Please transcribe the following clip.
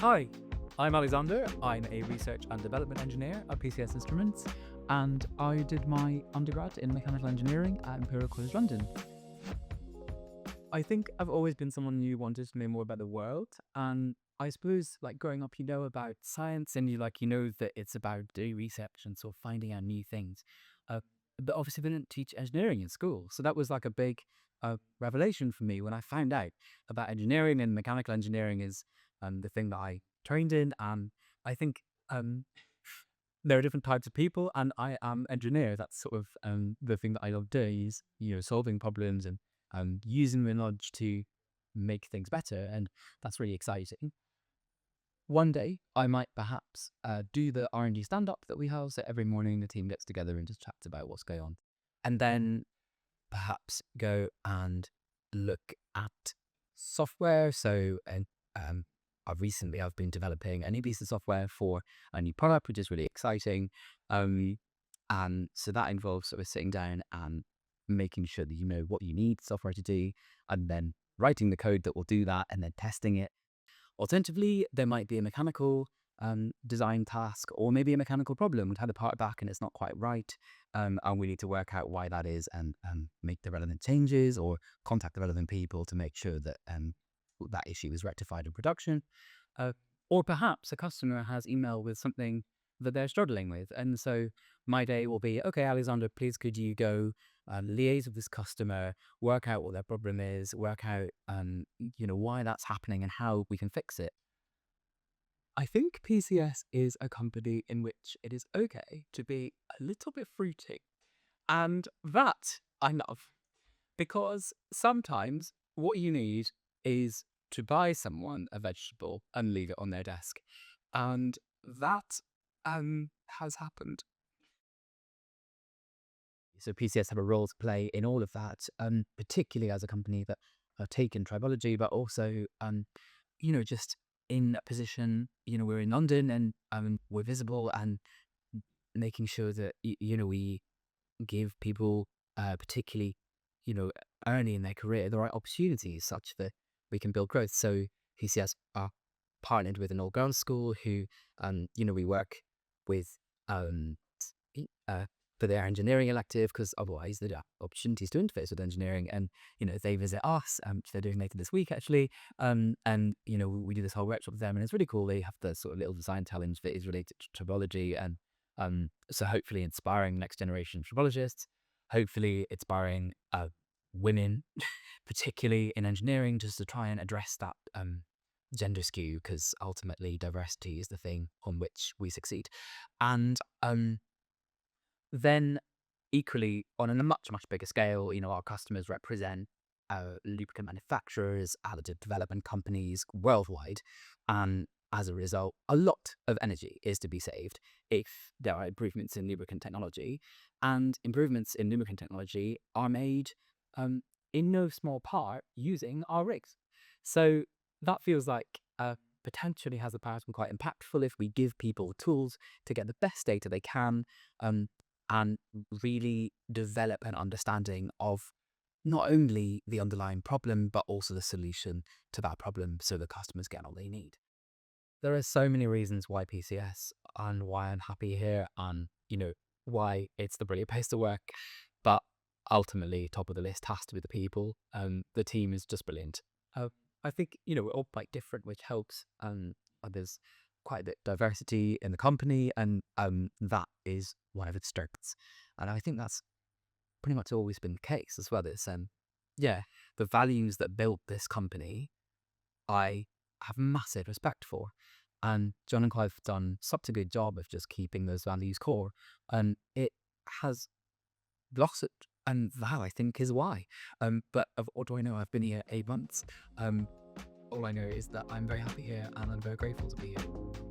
Hi, I'm Alexander. I'm a research and development engineer at PCS Instruments, and I did my undergrad in mechanical engineering at Imperial College London. I think I've always been someone who wanted to know more about the world, and I suppose like growing up, you know about science, and you know that it's about doing research and sort of finding out new things. Uh, but obviously, they didn't teach engineering in school, so that was like a big revelation for me when I found out about engineering, and mechanical engineering is the thing that I trained in. And I think um, there are different types of people, and I am engineer. That's sort of the thing that I love doing is solving problems and using the knowledge to make things better, and that's really exciting. One day, I might perhaps do the R&D stand-up that we have. So every morning, the team gets together and just chats about what's going on, and then perhaps go and look at software. So, and I've been developing a new piece of software for a new product, which is really exciting. Um, and so that involves sort of sitting down and making sure that you know what you need software to do, and then writing the code that will do that, and then testing it. Alternatively, there might be a mechanical design task, or maybe a mechanical problem. We've had a part back and it's not quite right, and we need to work out why that is, and make the relevant changes, or contact the relevant people to make sure that that issue is rectified in production. Uh, or perhaps a customer has email with something that they're struggling with, and so my day will be, okay, Alexander, please could you go liaise with this customer, work out what their problem is, work out why that's happening and how we can fix it. I think PCS is a company in which it is okay to be a little bit fruity, and that I love, because sometimes what you need is to buy someone a vegetable and leave it on their desk, and that has happened. So PCS have a role to play in all of that, particularly as a company that have taken Tribology, but also, just in a position, we're in London, and we're visible, and making sure that, we give people, particularly, you know, early in their career, the right opportunities such that we can build growth. So PCS are partnered with an all girls school who, we work with, um, uh, for their engineering elective, because otherwise there are opportunities to interface with engineering, and they visit us, which they're doing later this week actually, and we do this whole workshop with them, and it's really cool. They have the sort of little design challenge that is related to tribology, and so hopefully inspiring next generation tribologists, hopefully inspiring women particularly in engineering, just to try and address that gender skew, because ultimately diversity is the thing on which we succeed. And then equally, on a much, much bigger scale, our customers represent lubricant manufacturers, additive development companies worldwide. And as a result, a lot of energy is to be saved if there are improvements in lubricant technology. And improvements in lubricant technology are made in no small part using our rigs. So that feels like potentially has the power to be quite impactful if we give people tools to get the best data they can, and really develop an understanding of not only the underlying problem, but also the solution to that problem, so the customers get all they need. There are so many reasons why PCS, and why I'm happy here, and why it's the brilliant place to work. But ultimately, top of the list has to be the people. The team is just brilliant. I think we're all quite different, which helps. There's quite a bit of diversity in the company, and that is one of its strengths. And I think that's pretty much always been the case as well. It's yeah, the values that built this company, I have massive respect for. And John and Clive have done such a good job of just keeping those values core, and it has blossomed. And that, I think, is why. But of what do I know? I've been here 8 months. All I know is that I'm very happy here, and I'm very grateful to be here.